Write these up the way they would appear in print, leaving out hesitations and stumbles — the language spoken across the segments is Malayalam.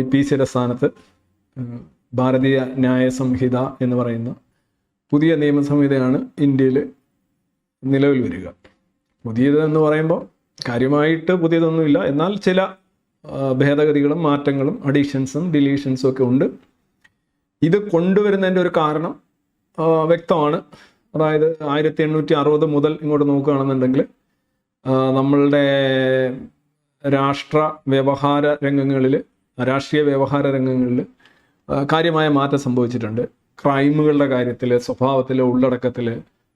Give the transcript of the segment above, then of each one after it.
IPCയുടെ സ്ഥാനത്ത് ഭാരതീയ ന്യായ സംഹിത എന്ന് പറയുന്ന പുതിയ നിയമസംഹിതയാണ് ഇന്ത്യയിൽ നിലവിൽ വരിക. പുതിയതെന്ന് പറയുമ്പോൾ കാര്യമായിട്ട് പുതിയതൊന്നുമില്ല, എന്നാൽ ചില ഭേദഗതികളും മാറ്റങ്ങളും അഡീഷൻസും ഡിലീഷൻസും ഒക്കെ ഉണ്ട്. ഇത് കൊണ്ടുവരുന്നതിൻ്റെ ഒരു കാരണം വ്യക്തമാണ്. അതായത് 1860 മുതൽ ഇങ്ങോട്ട് നോക്കുകയാണെന്നുണ്ടെങ്കിൽ നമ്മളുടെ രാഷ്ട്രീയ വ്യവഹാര രംഗങ്ങളിൽ കാര്യമായ മാറ്റം സംഭവിച്ചിട്ടുണ്ട്. ക്രൈമുകളുടെ കാര്യത്തിൽ, സ്വഭാവത്തിൽ, ഉള്ളടക്കത്തിൽ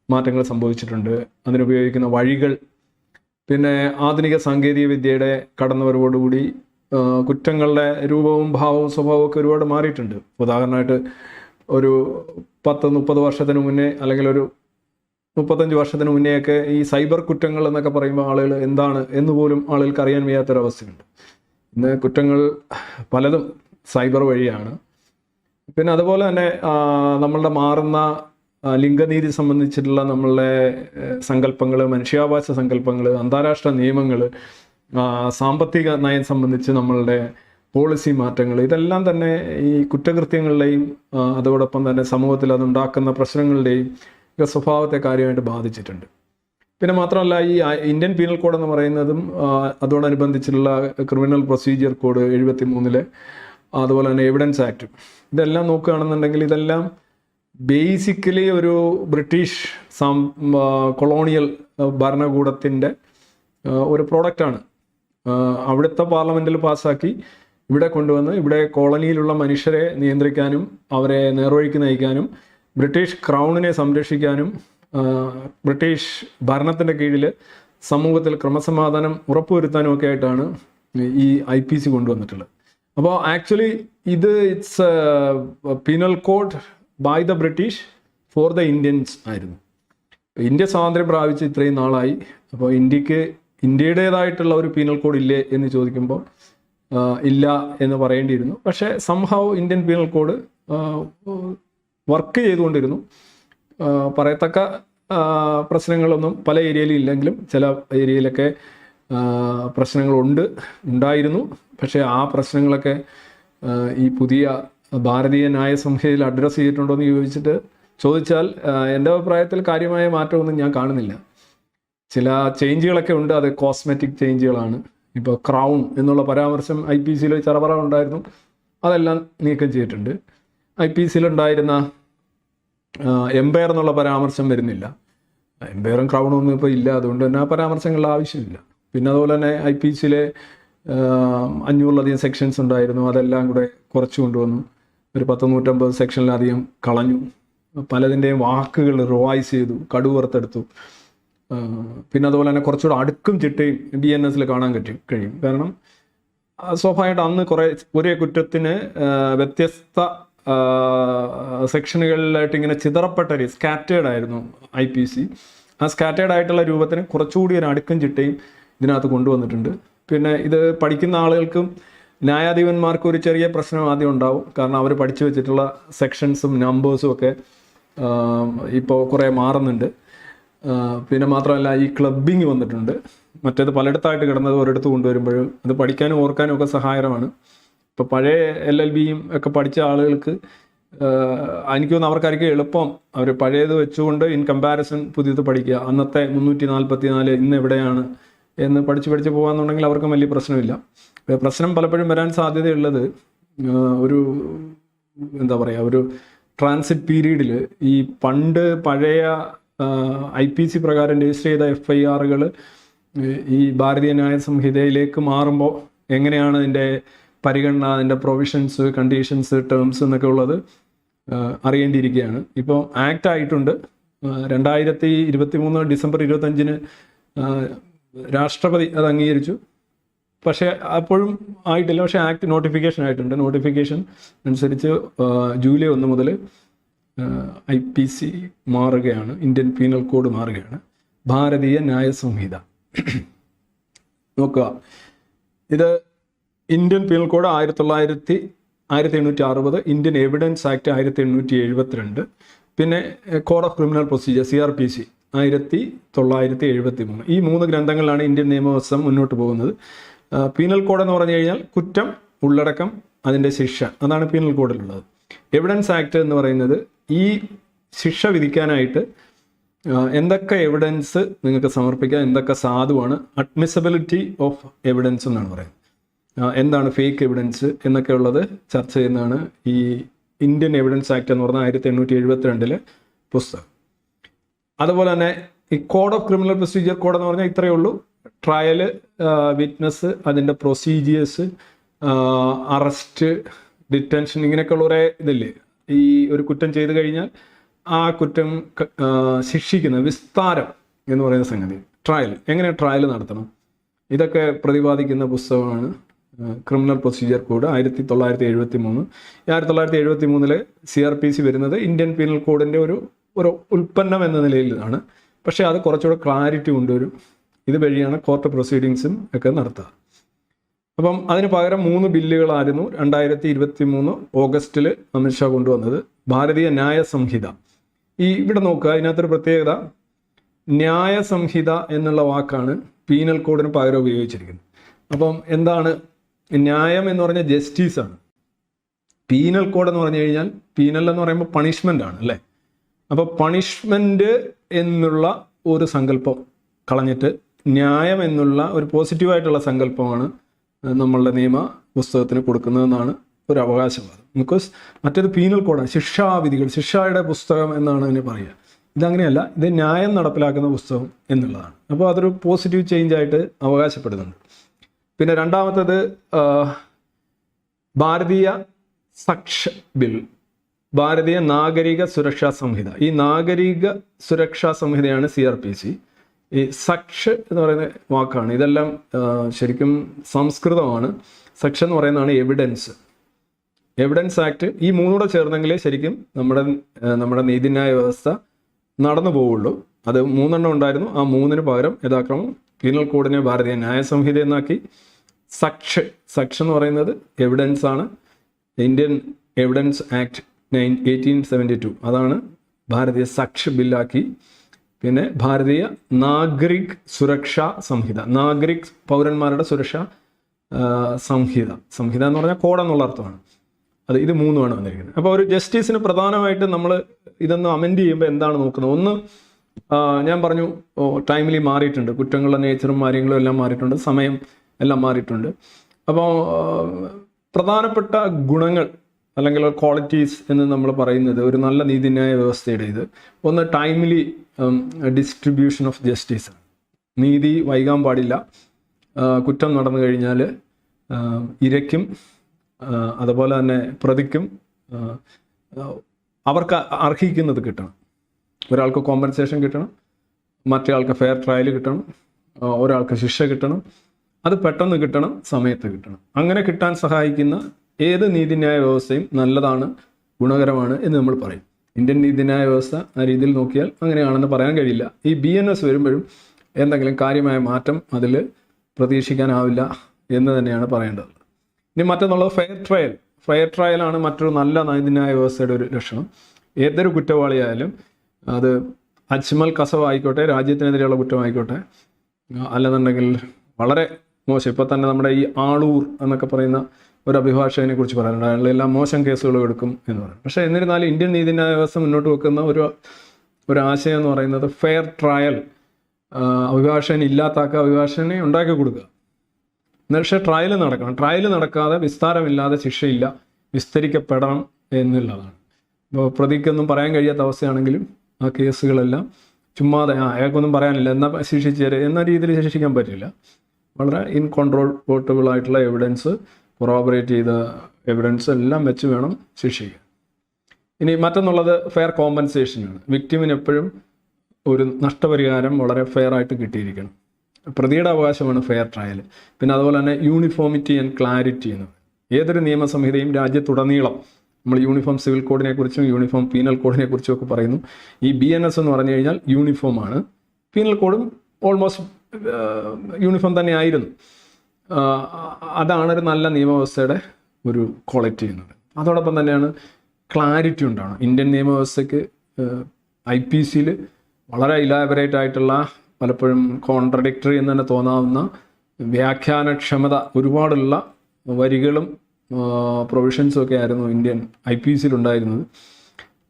മാറ്റങ്ങൾ സംഭവിച്ചിട്ടുണ്ട്. അതിനുപയോഗിക്കുന്ന വഴികൾ, പിന്നെ ആധുനിക സാങ്കേതിക വിദ്യയുടെ കടന്നുവരവോടുകൂടി കുറ്റങ്ങളുടെ രൂപവും ഭാവവും സ്വഭാവവും ഒക്കെ ഒരുപാട് മാറിയിട്ടുണ്ട്. ഉദാഹരണമായിട്ട് ഒരു 10-30 വർഷത്തിന് മുന്നേ, അല്ലെങ്കിൽ ഒരു 35 വർഷത്തിന് മുന്നെയൊക്കെ ഈ സൈബർ കുറ്റങ്ങൾ എന്നൊക്കെ പറയുമ്പോൾ ആളുകൾ എന്താണ് എന്ന് പോലും ആളുകൾക്ക് അറിയാൻ വയ്യാത്തൊരവസ്ഥയുണ്ട്. ഇന്ന് കുറ്റങ്ങൾ പലതും സൈബർ വഴിയാണ്. പിന്നെ അതുപോലെ തന്നെ നമ്മളുടെ മാറുന്ന ലിംഗനീതി സംബന്ധിച്ചിട്ടുള്ള നമ്മളുടെ സങ്കല്പങ്ങൾ, മനുഷ്യാവകാശ സങ്കല്പങ്ങൾ, അന്താരാഷ്ട്ര നിയമങ്ങൾ, സാമ്പത്തിക നയം സംബന്ധിച്ച് നമ്മളുടെ പോളിസി മാറ്റങ്ങൾ, ഇതെല്ലാം തന്നെ ഈ കുറ്റകൃത്യങ്ങളുടെയും അതോടൊപ്പം തന്നെ സമൂഹത്തിൽ അതുണ്ടാക്കുന്ന പ്രശ്നങ്ങളുടെയും ഒക്കെ സ്വഭാവത്തെ കാര്യമായിട്ട് ബാധിച്ചിട്ടുണ്ട്. പിന്നെ മാത്രമല്ല, ഈ ഇന്ത്യൻ പീനൽ കോഡ് എന്ന് പറയുന്നതും അതോടനുബന്ധിച്ചുള്ള ക്രിമിനൽ പ്രൊസീജിയർ കോഡ് 73, അതുപോലെ തന്നെ എവിഡൻസ് ആക്ട്, ഇതെല്ലാം നോക്കുകയാണെന്നുണ്ടെങ്കിൽ ഇതെല്ലാം ബേസിക്കലി ഒരു ബ്രിട്ടീഷ് കൊളോണിയൽ ഭരണകൂടത്തിൻ്റെ ഒരു പ്രോഡക്റ്റാണ്. അവിടുത്തെ പാർലമെൻറ്റിൽ പാസ്സാക്കി ഇവിടെ കൊണ്ടുവന്ന് ഇവിടെ കോളനിയിലുള്ള മനുഷ്യരെ നിയന്ത്രിക്കാനും അവരെ നേർവഴിക്ക് നയിക്കാനും ബ്രിട്ടീഷ് ക്രൗണിനെ സംരക്ഷിക്കാനും ബ്രിട്ടീഷ് ഭരണത്തിൻ്റെ കീഴിൽ സമൂഹത്തിൽ ക്രമസമാധാനം ഉറപ്പുവരുത്താനും ഒക്കെ ആയിട്ടാണ് ഈ IPC കൊണ്ടുവന്നിട്ടുള്ളത്. അപ്പോൾ actually it's penal code by the British for the Indians ആയിരുന്നു. ഇന്ത്യ സ്വാതന്ത്ര്യം പ്രാപിച്ച് ഇത്രയും നാളായി. അപ്പോൾ ഇന്ത്യയുടേതായിട്ടുള്ള ഒരു പീനൽ കോഡ് ഇല്ലേ എന്ന് ചോദിക്കുമ്പോൾ ഇല്ല എന്ന് പറയേണ്ടിയിരുന്നു. പക്ഷേ somehow Indian penal code work ചെയ്തുകൊണ്ടിരുന്നു. പറയത്തക്ക പ്രശ്നങ്ങളൊന്നും പല ഏരിയയിലും ഇല്ലെങ്കിലും ചില ഏരിയയിലൊക്കെ ഉണ്ടായിരുന്നു. പക്ഷേ ആ പ്രശ്നങ്ങളൊക്കെ ഈ പുതിയ ഭാരതീയ ന്യായ സംഹിതയിൽ അഡ്രസ്സ് ചെയ്തിട്ടുണ്ടോ എന്ന് ചോദിച്ചാൽ എൻ്റെ അഭിപ്രായത്തിൽ കാര്യമായ മാറ്റമൊന്നും ഞാൻ കാണുന്നില്ല. ചില ചേഞ്ചുകളൊക്കെ ഉണ്ട്, അത് കോസ്മെറ്റിക് ചേഞ്ചുകളാണ്. ഇപ്പോൾ ക്രൗൺ എന്നുള്ള പരാമർശം IPCയിൽ ചറപറ ഉണ്ടായിരുന്നു, അതെല്ലാം നീക്കം ചെയ്തിട്ടുണ്ട്. IPCയിൽ ഉണ്ടായിരുന്ന എംപയർ എന്നുള്ള പരാമർശം വരുന്നില്ല. എംപയറും ക്രൗണും ഒന്നും ഇപ്പോൾ ഇല്ല, അതുകൊണ്ട് തന്നെ ആ പരാമർശങ്ങളുടെ ആവശ്യമില്ല. പിന്നെ അതുപോലെ തന്നെ IPCയിലെ 500-ലധികം സെക്ഷൻസ് ഉണ്ടായിരുന്നു, അതെല്ലാം കൂടെ കുറച്ച് കൊണ്ടുവന്നു. ഒരു 150 സെക്ഷനിലധികം കളഞ്ഞു. പലതിൻ്റെയും വാക്കുകൾ റിവൈസ് ചെയ്തു, കടുവറുത്തെടുത്തു. പിന്നെ അതുപോലെ തന്നെ കുറച്ചുകൂടെ അടുക്കും ചിട്ടയും BNSൽ കാണാൻ കഴിയും. കാരണം സ്വാഭാവികമായിട്ട് അന്ന് ഒരേ കുറ്റത്തിന് വ്യത്യസ്ത സെക്ഷനുകളിലായിട്ട് ഇങ്ങനെ ചിതറപ്പെട്ട സ്കാറ്റേഡ് ആയിരുന്നു IPC. ആ സ്കാറ്റേഡ് ആയിട്ടുള്ള രൂപത്തിന് കുറച്ചുകൂടി ഒരു അടുക്കും ചിട്ടയും ഇതിനകത്ത് കൊണ്ടുവന്നിട്ടുണ്ട്. പിന്നെ ഇത് പഠിക്കുന്ന ആളുകൾക്കും ന്യായാധിപന്മാർക്കും ഒരു ചെറിയ പ്രശ്നം ആദ്യം ഉണ്ടാവും. കാരണം അവർ പഠിച്ചു വെച്ചിട്ടുള്ള സെക്ഷൻസും നമ്പേഴ്സും ഒക്കെ ഇപ്പോൾ കുറേ മാറുന്നുണ്ട്. പിന്നെ മാത്രമല്ല, ഈ ക്ലബിങ് വന്നിട്ടുണ്ട്. മറ്റേത് പലയിടത്തായിട്ട് കിടന്നത് ഒരിടത്ത് കൊണ്ടുവരുമ്പോഴും അത് പഠിക്കാനും ഓർക്കാനും ഒക്കെ സഹായകരമാണ്. ഇപ്പോൾ പഴയ LLBയും ഒക്കെ പഠിച്ച ആളുകൾക്ക് എനിക്ക് തോന്നുന്നു അവർക്കായിരിക്കും എളുപ്പം. അവർ പഴയത് വെച്ചുകൊണ്ട് ഇൻ കമ്പാരിസൺ പുതിയത് പഠിക്കുക. അന്നത്തെ 344 ഇന്ന് എവിടെയാണ് എന്ന് പഠിച്ച് പോകാമെന്നുണ്ടെങ്കിൽ അവർക്കും വലിയ പ്രശ്നമില്ല. പ്രശ്നം പലപ്പോഴും വരാൻ സാധ്യതയുള്ളത് ഒരു ഒരു ട്രാൻസിറ്റ് പീരീഡിൽ ഈ പഴയ IPC പ്രകാരം രജിസ്റ്റർ ചെയ്ത FIRകൾ ഈ ഭാരതീയ ന്യായ സംഹിതയിലേക്ക് മാറുമ്പോൾ എങ്ങനെയാണ് അതിൻ്റെ പരിഗണന, അതിൻ്റെ പ്രൊവിഷൻസ്, കണ്ടീഷൻസ്, ടേംസ് എന്നൊക്കെ ഉള്ളത് അറിയേണ്ടിയിരിക്കുകയാണ്. ഇപ്പോൾ ആക്ട് ആയിട്ടുണ്ട്. 2023 ഡിസംബർ 25 രാഷ്ട്രപതി അത് അംഗീകരിച്ചു. പക്ഷേ അപ്പോഴും ആയിട്ടില്ല. പക്ഷേ ആക്ട് നോട്ടിഫിക്കേഷൻ ആയിട്ടുണ്ട്. നോട്ടിഫിക്കേഷൻ അനുസരിച്ച് ജൂലൈ 1 മുതൽ IPC മാറുകയാണ്, ഇന്ത്യൻ പീനൽ കോഡ് മാറുകയാണ്. ഭാരതീയ ന്യായ സംഹിത നോക്കുക. ഇത് Indian penal code 1860, Indian evidence act 1872, പിന്നെ code of criminal procedure CRPC 1973. ഈ 3 ഗ്രന്ഥങ്ങളിലാണ് ഇന്ത്യൻ നിയമവ്യവസ്ഥ മുന്നോട്ട് പോകുന്നത്. പീനൽ കോഡ് എന്ന് പറഞ്ഞു കഴിഞ്ഞാൽ കുറ്റം, ഉള്ളടക്കം, അതിൻ്റെ ശിക്ഷ, അതാണ് പീനൽ കോഡിലുള്ളത്. എവിഡൻസ് ആക്ട് എന്ന് പറയുന്നത് ഈ ശിക്ഷ വിധിക്കാനായിട്ട് എന്തൊക്കെ എവിഡൻസ് നിങ്ങൾക്ക് സമർപ്പിക്കാം, എന്തൊക്കെ സാധുവാണ്, അഡ്മിസബിലിറ്റി ഓഫ് എവിഡൻസ് എന്നാണ് പറയുന്നത്. എന്താണ് ഫേക്ക് എവിഡൻസ് എന്നൊക്കെ ഉള്ളത് ചർച്ച ചെയ്യുന്നതാണ് ഈ ഇന്ത്യൻ എവിഡൻസ് ആക്ട് എന്ന് പറഞ്ഞാൽ 1872 പുസ്തകം. അതുപോലെ തന്നെ ഈ code of criminal procedure code എന്ന് പറഞ്ഞാൽ ഇത്രയേ ഉള്ളൂ. ട്രയൽ, വിറ്റ്നസ്, അതിൻ്റെ പ്രൊസീജിയേഴ്സ്, അറസ്റ്റ്, ഡിറ്റൻഷൻ, ഇങ്ങനെയൊക്കെയുള്ള ഒരേ ഇതില്ലേ. ഈ ഒരു കുറ്റം ചെയ്തു കഴിഞ്ഞാൽ ആ കുറ്റം ശിക്ഷിക്കുന്ന വിസ്താരം എന്ന് പറയുന്ന സംഗതി, ട്രയൽ, എങ്ങനെ ട്രയൽ നടത്തണം, ഇതൊക്കെ പ്രതിപാദിക്കുന്ന പുസ്തകമാണ് ക്രിമിനൽ പ്രൊസീജിയർ കോഡ് 1973. 1973 CRPC വരുന്നത് ഇന്ത്യൻ പീനൽ കോഡിൻ്റെ ഒരു ഉൽപ്പന്നം എന്ന നിലയിലാണ്. പക്ഷേ അത് കുറച്ചുകൂടെ ക്ലാരിറ്റി കൊണ്ടുവരും. ഇത് വഴിയാണ് കോർട്ട് പ്രൊസീഡിങ്സും ഒക്കെ നടത്തുക. അപ്പം അതിന് പകരം 3 ബില്ലുകളായിരുന്നു 2023 ഓഗസ്റ്റിൽ അമിത്ഷാ കൊണ്ടുവന്നത്. ഭാരതീയ ന്യായ സംഹിത, ഇവിടെ നോക്കുക, അതിനകത്തൊരു പ്രത്യേകത, ന്യായ സംഹിത എന്നുള്ള വാക്കാണ് പീനൽ കോഡിന് പകരം ഉപയോഗിച്ചിരിക്കുന്നത്. അപ്പം എന്താണ് ന്യായം എന്ന് പറഞ്ഞാൽ ജസ്റ്റിസാണ്. പീനൽ കോഡ് എന്ന് പറഞ്ഞു കഴിഞ്ഞാൽ, പീനൽ എന്ന് പറയുമ്പോൾ പണിഷ്മെൻ്റ് ആണ് അല്ലേ. അപ്പോൾ പണിഷ്മെൻ്റ് എന്നുള്ള ഒരു സങ്കല്പം കളഞ്ഞിട്ട് ന്യായം എന്നുള്ള ഒരു പോസിറ്റീവായിട്ടുള്ള സങ്കല്പമാണ് നമ്മളുടെ നിയമ പുസ്തകത്തിന് കൊടുക്കുന്നതെന്നാണ് ഒരു അവകാശവാദം. ബിക്കോസ് മറ്റേത് പീനൽ കോഡാണ്, ശിക്ഷാവിധികൾ, ശിക്ഷയുടെ പുസ്തകം എന്നാണ് അതിന് പറയുക. ഇതങ്ങനെയല്ല, ഇത് ന്യായം നടപ്പിലാക്കുന്ന പുസ്തകം എന്നുള്ളതാണ്. അപ്പോൾ അതൊരു പോസിറ്റീവ് ചേഞ്ചായിട്ട് അവകാശപ്പെടുന്നുണ്ട്. പിന്നെ രണ്ടാമത്തേത് ഭാരതീയ സക്ഷ ബിൽ, ഭാരതീയ നാഗരിക സുരക്ഷാ സംഹിത. ഈ നാഗരിക സുരക്ഷാ സംഹിതയാണ് CRPC. ഈ സക്ഷ് എന്ന് പറയുന്ന വാക്കാണ്. ഇതെല്ലാം ശരിക്കും സംസ്കൃതമാണ്. സക്ഷ് എന്ന് പറയുന്നതാണ് എവിഡൻസ് ആക്ട്. ഈ മൂന്നൂടെ ചേർന്നെങ്കിലേ ശരിക്കും നമ്മുടെ നീതിന്യായ വ്യവസ്ഥ നടന്നു പോവുള്ളൂ. അത് 3 എണ്ണം ഉണ്ടായിരുന്നു. ആ 3-ന് പകരം യഥാക്രമം പീനൽ കോഡിനെ ഭാരതീയ ന്യായ സംഹിത എന്നാക്കി. സക്ഷ് എന്ന് പറയുന്നത് എവിഡൻസ് ആണ്. ഇന്ത്യൻ എവിഡൻസ് ആക്ട് 1872 അതാണ് ഭാരതീയ സക്ഷ് ബില്ലാക്കി. പിന്നെ ഭാരതീയ നാഗരിക് സുരക്ഷാ സംഹിത, നാഗരിക് പൗരന്മാരുടെ സുരക്ഷാ സംഹിത എന്ന് പറഞ്ഞാൽ കോഡ് എന്നുള്ള അർത്ഥമാണ്. ഇത് 3ആണ് വന്നിരിക്കുന്നത്. അപ്പോൾ ഒരു ജസ്റ്റിസിന് പ്രധാനമായിട്ട് നമ്മൾ ഇതൊന്ന് അമെൻഡ് ചെയ്യുമ്പോൾ എന്താണ് നോക്കുന്നത്? ഒന്ന്, ഞാൻ പറഞ്ഞു ടൈമിലി മാറിയിട്ടുണ്ട്, കുറ്റങ്ങളുടെ നേച്ചറും കാര്യങ്ങളും എല്ലാം മാറിയിട്ടുണ്ട്, സമയം എല്ലാം മാറിയിട്ടുണ്ട്. അപ്പോൾ പ്രധാനപ്പെട്ട ഗുണങ്ങൾ അല്ലെങ്കിൽ ക്വാളിറ്റീസ് എന്ന് നമ്മൾ പറയുന്നത് ഒരു നല്ല നീതിന്യായ വ്യവസ്ഥയുടെ ഒന്ന് ടൈംലി ഡിസ്ട്രിബ്യൂഷൻ ഓഫ് ജസ്റ്റിസ്. നീതി വൈകാൻ പാടില്ല. കുറ്റം നടന്നു കഴിഞ്ഞാൽ ഇരയ്ക്കും അതുപോലെ തന്നെ പ്രതിക്കും അവർക്ക് അർഹിക്കുന്നത് കിട്ടണം. ഒരാൾക്ക് കോമ്പൻസേഷൻ കിട്ടണം, മറ്റേ ആൾക്ക് ഫെയർ ട്രയൽ കിട്ടണം, ഒരാൾക്ക് ശിക്ഷ കിട്ടണം, അത് പെട്ടെന്ന് കിട്ടണം, സമയത്ത് കിട്ടണം. അങ്ങനെ കിട്ടാൻ സഹായിക്കുന്ന ഏത് നീതിന്യായ വ്യവസ്ഥയും നല്ലതാണ്, ഗുണകരമാണ് എന്ന് നമ്മൾ പറയും. ഇന്ത്യൻ നീതിന്യായ വ്യവസ്ഥ ആ രീതിയിൽ നോക്കിയാൽ അങ്ങനെയാണെന്ന് പറയാൻ കഴിയില്ല. ഈ BNS വരുമ്പോഴും എന്തെങ്കിലും കാര്യമായ മാറ്റം അതിൽ പ്രതീക്ഷിക്കാനാവില്ല എന്ന് തന്നെയാണ് പറയേണ്ടത്. ഇനി മറ്റൊന്നുള്ളത് ഫെയർ ട്രയലാണ് മറ്റൊരു നല്ല നീതിന്യായ വ്യവസ്ഥയുടെ ഒരു ലക്ഷണം. ഏതൊരു കുറ്റവാളിയായാലും അത് അജ്മൽ കസവ് ആയിക്കോട്ടെ, രാജ്യത്തിനെതിരെയുള്ള കുറ്റമായിക്കോട്ടെ, അല്ലെന്നുണ്ടെങ്കിൽ വളരെ മോശം, ഇപ്പോൾ തന്നെ നമ്മുടെ ഈ ആളൂർ എന്നൊക്കെ പറയുന്ന ഒരു അഭിഭാഷകനെ കുറിച്ച് പറയാറുണ്ട്. അയാളെല്ലാം മോശം കേസുകളും എടുക്കും എന്ന് പറയും. പക്ഷേ എന്നിരുന്നാലും ഇന്ത്യൻ നീതിന്യായ വ്യവസ്ഥ മുന്നോട്ട് വെക്കുന്ന ഒരു ആശയം എന്ന് പറയുന്നത് ഫെയർ ട്രയൽ. അഭിഭാഷകൻ ഇല്ലാത്താക്കുക, അഭിഭാഷകനെ ഉണ്ടാക്കി കൊടുക്കുക. പക്ഷേ ട്രയൽ നടക്കണം. ട്രയൽ നടക്കാതെ വിസ്താരമില്ലാതെ ശിക്ഷയില്ല, വിസ്തരിക്കപ്പെടണം എന്നുള്ളതാണ്. ഇപ്പോൾ പ്രതിക്കൊന്നും പറയാൻ കഴിയാത്ത അവസ്ഥയാണെങ്കിലും ആ കേസുകളെല്ലാം ചുമ്മാതെ അയാൾക്കൊന്നും പറയാനില്ല എന്നാൽ ശിക്ഷിച്ചേരെ എന്ന രീതിയിൽ ശിക്ഷിക്കാൻ പറ്റില്ല. വളരെ ഇൻകൺട്രോളബിൾ ആയിട്ടുള്ള എവിഡൻസ്, കൊറോബറേറ്റ് ചെയ്ത എവിഡൻസ് എല്ലാം വെച്ച് വേണം ശിക്ഷിക്കാൻ. ഇനി മറ്റൊന്നുള്ളത് ഫെയർ കോമ്പൻസേഷനാണ്. വിക്ടിമിന് എപ്പോഴും ഒരു നഷ്ടപരിഹാരം വളരെ ഫെയർ ആയിട്ട് കിട്ടിയിരിക്കണം. പ്രതിയുടെ അവകാശമാണ് ഫെയർ ട്രയൽ. പിന്നെ അതുപോലെ തന്നെ യൂണിഫോമിറ്റി ആൻഡ് ക്ലാരിറ്റി എന്ന് പറയും. ഏതൊരു നിയമസംഹിതയും രാജ്യത്തുടനീളം നമ്മൾ യൂണിഫോം സിവിൽ കോഡിനെ കുറിച്ചും യൂണിഫോം പീനൽ കോഡിനെ കുറിച്ചും ഒക്കെ പറയുന്നു. ഈ BNS എന്ന് പറഞ്ഞു കഴിഞ്ഞാൽ യൂണിഫോമാണ്. പീനൽ കോഡും ഓൾമോസ്റ്റ് യൂണിഫോം തന്നെ ആയിരുന്നു. അതാണ് ഒരു നല്ല നിയമവ്യവസ്ഥയുടെ ഒരു ക്വാളിറ്റി എന്നത്. അതോടൊപ്പം തന്നെയാണ് ക്ലാരിറ്റി ഉണ്ടാവണം. ഇന്ത്യൻ നിയമവ്യവസ്ഥയ്ക്ക് IPCയിൽ വളരെ ഇലാബറേറ്റ് ആയിട്ടുള്ള, പലപ്പോഴും കോൺട്രഡിക്ടറി എന്ന് തന്നെ തോന്നാവുന്ന വ്യാഖ്യാനക്ഷമത ഒരുപാടുള്ള വരികളും പ്രൊവിഷൻസും ഒക്കെ ആയിരുന്നു ഇന്ത്യൻ IPC ഉണ്ടായിരുന്നത്.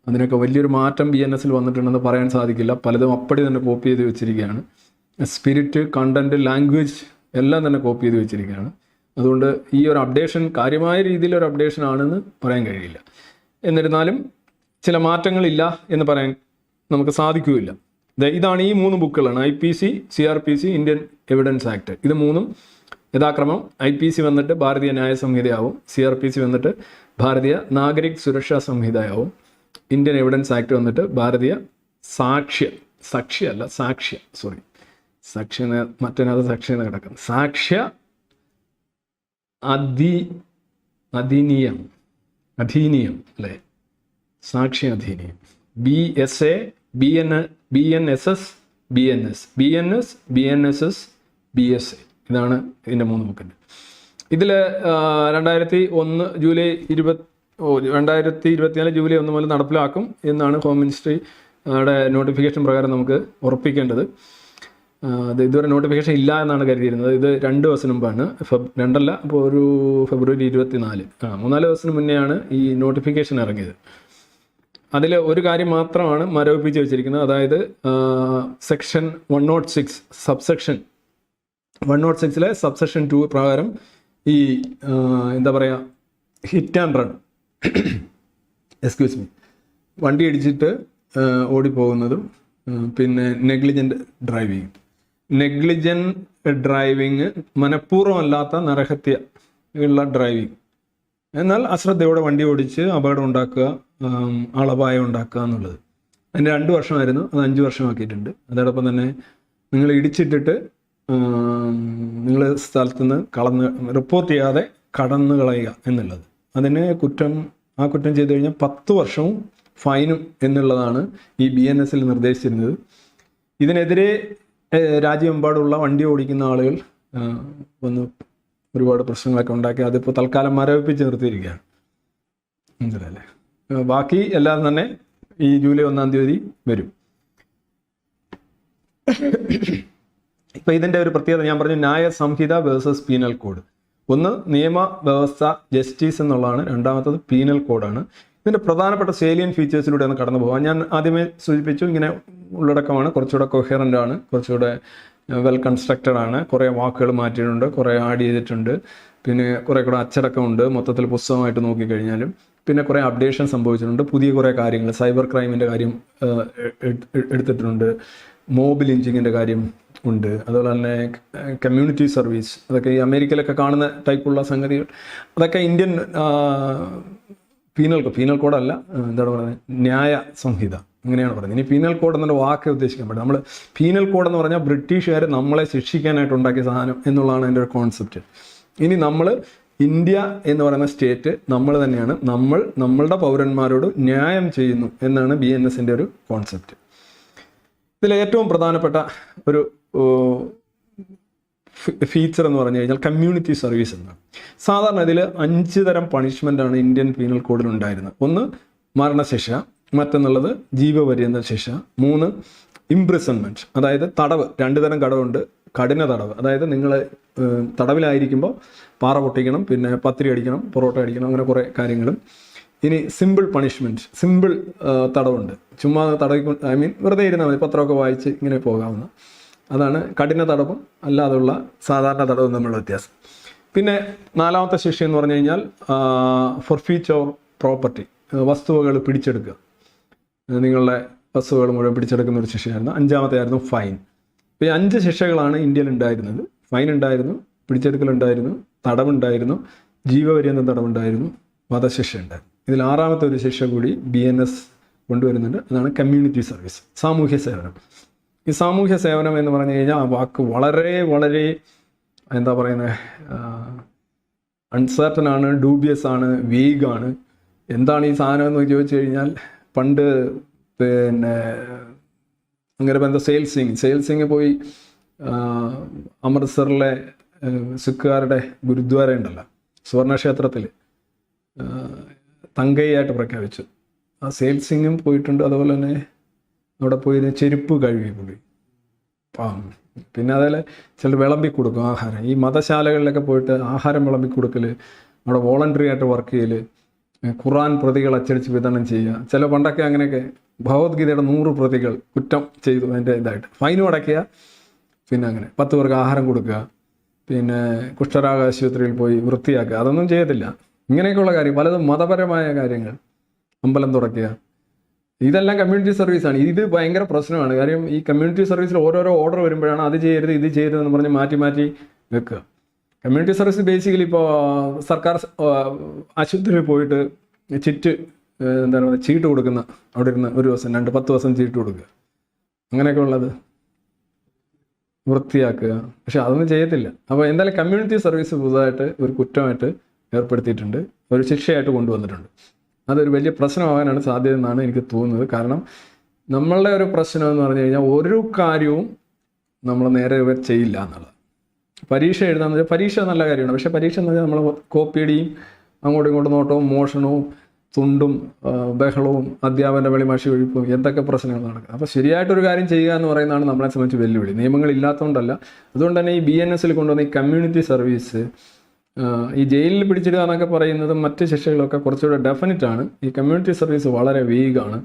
അതിനൊക്കെ വലിയൊരു മാറ്റം BNS വന്നിട്ടുണ്ടെന്ന് പറയാൻ സാധിക്കില്ല. പലതും അപ്പടി തന്നെ കോപ്പി ചെയ്ത് വെച്ചിരിക്കുകയാണ്. സ്പിരിറ്റ്, കണ്ടൻറ്റ്, ലാംഗ്വേജ് എല്ലാം തന്നെ കോപ്പി ചെയ്ത് വെച്ചിരിക്കുകയാണ്. അതുകൊണ്ട് ഈ ഒരു അപ്ഡേഷൻ കാര്യമായ രീതിയിലൊരു അപ്ഡേഷൻ ആണെന്ന് പറയാൻ കഴിയില്ല. എന്നിരുന്നാലും ചില മാറ്റങ്ങളില്ല എന്ന് പറയാൻ നമുക്ക് സാധിക്കുകയില്ല. ഇതാണ് ഈ 3 ബുക്കുകളാണ്: IPC, CRPC, Indian evidence act. ഇത് 3 യഥാക്രമം IPC വന്നിട്ട് ഭാരതീയ ന്യായ സംഹിതയാവും, CRPC വന്നിട്ട് ഭാരതീയ നാഗരിക് സുരക്ഷാ സംഹിതയാവും, ഇന്ത്യൻ എവിഡൻസ് ആക്ട് വന്നിട്ട് ഭാരതീയ സാക്ഷ്യ മറ്റേനകത്ത് സാക്ഷ്യം കിടക്കുന്നു, സാക്ഷ്യ അധിനിയം അല്ലേ, സാക്ഷ്യ Adhiniyam. BSA, BNSS, BNSS, BSA. ഇതാണ് ഇതിൻ്റെ 3 ബുക്കിൻ്റെ. ഇതിൽ 2021 ജൂലൈ 2024 ജൂലൈ 1 മുതൽ നടപ്പിലാക്കും എന്നാണ് ഹോം മിനിസ്ട്രിയുടെ നോട്ടിഫിക്കേഷൻ പ്രകാരം നമുക്ക് ഉറപ്പിക്കേണ്ടത്. അത് ഇതുവരെ നോട്ടിഫിക്കേഷൻ ഇല്ല എന്നാണ് കരുതിയിരുന്നത്. ഇത് 2 ദിവസം മുമ്പാണ്, 2 അപ്പോൾ ഒരു ഫെബ്രുവരി 24, 3-4 ദിവസത്തിന് മുന്നെയാണ് ഈ നോട്ടിഫിക്കേഷൻ ഇറങ്ങിയത്. അതിൽ ഒരു കാര്യം മാത്രമാണ് മരവിപ്പിച്ച് വെച്ചിരിക്കുന്നത്. അതായത് സെക്ഷൻ 106 സബ്സെക്ഷൻ 106 സബ്സെക്ഷൻ 2 പ്രകാരം ഈ എന്താ പറയുക, ഹിറ്റ് ആൻഡ് റൺ വണ്ടി ഇടിച്ചിട്ട് ഓടിപ്പോകുന്നതും, പിന്നെ നെഗ്ലിജൻറ്റ് ഡ്രൈവിങ്, മനഃപൂർവ്വമല്ലാത്ത നരഹത്യ ഉള്ള ഡ്രൈവിങ്, എന്നാൽ അശ്രദ്ധയോടെ വണ്ടി ഓടിച്ച് അപകടം ഉണ്ടാക്കുക, ആളപായം ഉണ്ടാക്കുക എന്നുള്ളത്. അതിൻ്റെ 2 വർഷമായിരുന്നു, അത് 5 വർഷമാക്കിയിട്ടുണ്ട്. അതോടൊപ്പം തന്നെ നിങ്ങൾ ഇടിച്ചിട്ടിട്ട് നിങ്ങൾ സ്ഥലത്ത് നിന്ന് റിപ്പോർട്ട് ചെയ്യാതെ കടന്നു കളയുക എന്നുള്ളത്, അതിന് ആ കുറ്റം ചെയ്തു കഴിഞ്ഞാൽ 10 വർഷവും ഫൈനും എന്നുള്ളതാണ് ഈ BNS നിർദ്ദേശിച്ചിരുന്നത്. ഇതിനെതിരെ രാജ്യമെമ്പാടുള്ള വണ്ടി ഓടിക്കുന്ന ആളുകൾ വന്ന് ഒരുപാട് പ്രശ്നങ്ങളൊക്കെ ഉണ്ടാക്കി. അതിപ്പോൾ തൽക്കാലം മരവിപ്പിച്ച് നിർത്തിയിരിക്കുകയാണ്. മനസ്സിലല്ലേ? ബാക്കി എല്ലാം തന്നെ ഈ ജൂലൈ 1-ാം തീയതി വരും. ഇപ്പം ഇതിൻ്റെ ഒരു പ്രത്യേകത ഞാൻ പറഞ്ഞു, ന്യായ സംഹിത വേഴ്സസ് പീനൽ കോഡ്. ഒന്ന് നിയമവ്യവസ്ഥ, ജസ്റ്റിസ് എന്നുള്ളതാണ്. രണ്ടാമത്തത് പീനൽ കോഡാണ്. ഇതിൻ്റെ പ്രധാനപ്പെട്ട സേലിയൻ ഫീച്ചേഴ്സിലൂടെ ഒന്ന് കടന്നു പോകാം. ഞാൻ ആദ്യമേ സൂചിപ്പിച്ചു, ഇങ്ങനെ ഉള്ളടക്കമാണ്, കുറച്ചുകൂടെ കൊഹറൻ്റ് ആണ്, കുറച്ചുകൂടെ വെൽ കൺസ്ട്രക്റ്റഡ് ആണ്. കുറേ വാക്കുകൾ മാറ്റിയിട്ടുണ്ട്, കുറേ ആഡ് ചെയ്തിട്ടുണ്ട്, പിന്നെ കുറേ കൂടെ അച്ചടക്കമുണ്ട് മൊത്തത്തിൽ പുസ്തകമായിട്ട് നോക്കിക്കഴിഞ്ഞാലും. പിന്നെ കുറേ അപ്ഡേഷൻ സംഭവിച്ചിട്ടുണ്ട്, പുതിയ കുറേ കാര്യങ്ങൾ, സൈബർ ക്രൈമിൻ്റെ കാര്യം എടുത്തിട്ടുണ്ട്, മോബ് ലിഞ്ചിങ്ങിൻ്റെ കാര്യം ഉണ്ട്, അതുപോലെ തന്നെ കമ്മ്യൂണിറ്റി സർവീസ്, അതൊക്കെ ഈ അമേരിക്കയിലൊക്കെ കാണുന്ന ടൈപ്പുള്ള സംഗതികൾ, അതൊക്കെ ഇന്ത്യൻ പീനൽ കോഡല്ല, എന്താണ് പറയുന്നത്, ന്യായ സംഹിത, അങ്ങനെയാണ് പറയുന്നത്. ഇനി പീനൽ കോഡ് എന്നൊരു വാക്ക് ഉദ്ദേശിക്കാൻ പറ്റും. നമ്മൾ പീനൽ കോഡ് എന്ന് പറഞ്ഞാൽ ബ്രിട്ടീഷുകാർ നമ്മളെ ശിക്ഷിക്കാനായിട്ട് ഉണ്ടാക്കിയ സാധനം എന്നുള്ളതാണ് എൻ്റെ ഒരു കോൺസെപ്റ്റ്. ഇനി നമ്മൾ ഇന്ത്യ എന്ന് പറയുന്ന സ്റ്റേറ്റ് നമ്മൾ തന്നെയാണ്, നമ്മളുടെ പൗരന്മാരോട് ന്യായം ചെയ്യുന്നു എന്നാണ് BNSൻ്റെ ഒരു കോൺസെപ്റ്റ്. ഇതിൽ ഏറ്റവും പ്രധാനപ്പെട്ട ഒരു ഫീച്ചർ എന്ന് പറഞ്ഞു കഴിഞ്ഞാൽ കമ്മ്യൂണിറ്റി സർവീസ് എന്നാണ്. സാധാരണ ഇതിൽ 5 തരം പണിഷ്മെൻ്റാണ് ഇന്ത്യൻ പീനൽ കോഡിൽ ഉണ്ടായിരുന്നത്. ഒന്ന് മരണശിക്ഷ, മറ്റൊന്നുള്ളത് ജീവപര്യന്ത ശിക്ഷ, 3 ഇംപ്രിസൺമെൻറ്റ്, അതായത് തടവ്. 2 തരം തടവുണ്ട്. കഠിന തടവ്, അതായത് നിങ്ങൾ തടവിലായിരിക്കുമ്പോൾ പാറ പൊട്ടിക്കണം, പിന്നെ പത്തിരി അടിക്കണം, പൊറോട്ട അടിക്കണം, അങ്ങനെ കുറേ കാര്യങ്ങളും. ഇനി സിമ്പിൾ പണിഷ്മെൻറ്റ്, സിമ്പിൾ തടവുണ്ട്, ചുമ്മാ വെറുതെ ഇരുന്നാൽ മതി, പത്രമൊക്കെ വായിച്ച് ഇങ്ങനെ പോകാവുന്ന, അതാണ് കഠിന തടവും അല്ലാതുള്ള സാധാരണ തടവും തമ്മിലുള്ള വ്യത്യാസം. പിന്നെ 4ാമത്തെ ശിക്ഷ എന്ന് പറഞ്ഞു കഴിഞ്ഞാൽ ഫോർഫീച്ചർ ഓഫ് പ്രോപ്പർട്ടി, വസ്തുവകൾ പിടിച്ചെടുക്കുക, നിങ്ങളുടെ വസ്തുവകൾ മുഴുവൻ പിടിച്ചെടുക്കുന്ന ഒരു ശിക്ഷയായിരുന്നു. 5ാമത്തെ ആയിരുന്നു ഫൈൻ. അപ്പോൾ ഈ 5 ശിക്ഷകളാണ് ഇന്ത്യയിൽ ഉണ്ടായിരുന്നത്. ഫൈൻ ഉണ്ടായിരുന്നു, പിടിച്ചെടുക്കലുണ്ടായിരുന്നു, തടവുണ്ടായിരുന്നു, ജീവപര്യന്തം തടവുണ്ടായിരുന്നു, വധശിക്ഷ ഉണ്ടായിരുന്നു. ഇതിൽ 6ാമത്തെ ഒരു ശിക്ഷ കൂടി BNS കൊണ്ടുവരുന്നുണ്ട്. അതാണ് കമ്മ്യൂണിറ്റി സർവീസ്, സാമൂഹ്യ സേവനം. ഈ സാമൂഹ്യ സേവനം എന്ന് പറഞ്ഞു കഴിഞ്ഞാൽ ആ വാക്ക് വളരെ വളരെ എന്താ പറയുന്നത്, അൺസർട്ടൺ ആണ്, ഡൂബിയസ് ആണ്, വേഗാണ്. എന്താണ് ഈ സാധനം എന്ന് ചോദിച്ചു കഴിഞ്ഞാൽ, പണ്ട് പിന്നെ അങ്ങനെ എന്താ സെയിൽസിങ് പോയി അമൃത്സറിലെ സിഖുകാരുടെ ഗുരുദ്വാര ഉണ്ടല്ലോ, സുവർണക്ഷേത്രത്തിൽ തങ്കയായിട്ട് പ്രഖ്യാപിച്ചു. ആ സെയിൽസിങ്ങും പോയിട്ടുണ്ട്. അതുപോലെ തന്നെ അവിടെ പോയി ചെരുപ്പ് കഴുകി പോയി. പിന്നെ അതിൽ ചിലർ വിളമ്പി കൊടുക്കും ആഹാരം. ഈ മതശാലകളിലൊക്കെ പോയിട്ട് ആഹാരം വിളമ്പി കൊടുക്കൽ അവിടെ വോളണ്ടറി ആയിട്ട് വർക്ക് ചെയ്യൽ, ഖുറാൻ പ്രതികൾ അച്ചടിച്ച് വിതരണം ചെയ്യുക. ചില പണ്ടൊക്കെ അങ്ങനെയൊക്കെ ഭഗവത്ഗീതയുടെ 100 പ്രതികൾ കുറ്റം ചെയ്തു അതിൻ്റെ ഇതായിട്ട് ഫൈനും അടയ്ക്കുക, പിന്നെ അങ്ങനെ 10 പേർക്ക് ആഹാരം കൊടുക്കുക, പിന്നെ കുഷ്ഠരോഗ ആശുപത്രിയിൽ പോയി വൃത്തിയാക്കുക. അതൊന്നും ചെയ്യത്തില്ല. ഇങ്ങനെയൊക്കെയുള്ള കാര്യം പലതും മതപരമായ കാര്യങ്ങൾ, അമ്പലം തുറക്കുക, ഇതെല്ലാം കമ്മ്യൂണിറ്റി സർവീസാണ്. ഇത് ഭയങ്കര പ്രശ്നമാണ്. കാര്യം ഈ കമ്മ്യൂണിറ്റി സർവീസിൽ ഓരോരോ ഓർഡർ വരുമ്പോഴാണ് അത് ചെയ്യരുത് ഇത് ചെയ്യരുതെന്ന് പറഞ്ഞ് മാറ്റി മാറ്റി വെക്കുക. കമ്മ്യൂണിറ്റി സർവീസ് ബേസിക്കലി ഇപ്പോൾ സർക്കാർ ആശുപത്രിയിൽ പോയിട്ട് എന്താണ് പറയുക, ചീട്ട് കൊടുക്കുന്ന, അവിടെ ഇരുന്ന് 1 ദിവസം 10 ദിവസം ചീട്ട് കൊടുക്കുക, അങ്ങനെയൊക്കെ ഉള്ളത് വൃത്തിയാക്കുക. പക്ഷെ അതൊന്നും ചെയ്യത്തില്ല. അപ്പോൾ എന്തായാലും കമ്മ്യൂണിറ്റി സർവീസ് പുതുതായിട്ട് ഒരു കുറ്റമായിട്ട് ഏർപ്പെടുത്തിയിട്ടുണ്ട്, ഒരു ശിക്ഷയായിട്ട് കൊണ്ടുവന്നിട്ടുണ്ട്. അതൊരു വലിയ പ്രശ്നമാകാനാണ് സാധ്യത എന്നാണ് എനിക്ക് തോന്നുന്നത്. കാരണം നമ്മളുടെ ഒരു പ്രശ്നം എന്ന് പറഞ്ഞു കഴിഞ്ഞാൽ ഒരു കാര്യവും നമ്മൾ നേരെ ചെയ്യില്ല എന്നുള്ളത്. പരീക്ഷ എഴുതാന്ന് വെച്ചാൽ പരീക്ഷ നല്ല കാര്യമാണ്. പക്ഷേ പരീക്ഷ എന്ന് പറഞ്ഞാൽ നമ്മൾ കോപ്പിയടിയും അങ്ങോട്ടും ഇങ്ങോട്ടും നോട്ടവും മോഷണവും തുണ്ടും ബഹളവും അധ്യാപന വെളിമാഷി ഒഴിപ്പും എന്തൊക്കെ പ്രശ്നങ്ങൾ നടക്കുക. അപ്പോൾ ശരിയായിട്ടൊരു കാര്യം ചെയ്യുക എന്ന് പറയുന്നതാണ് നമ്മളെ സംബന്ധിച്ച് വെല്ലുവിളി. നിയമങ്ങളില്ലാത്തതുകൊണ്ടല്ല. അതുകൊണ്ട് തന്നെ ഈ BNS കൊണ്ടുവന്ന ഈ കമ്മ്യൂണിറ്റി സർവീസ്, ഈ ജയിലിൽ പിടിച്ചിടുക എന്നൊക്കെ പറയുന്നതും മറ്റ് ശിക്ഷകളൊക്കെ കുറച്ചുകൂടെ ഡെഫിനറ്റ് ആണ്. ഈ കമ്മ്യൂണിറ്റി സർവീസ് വളരെ വീക്കാണ്.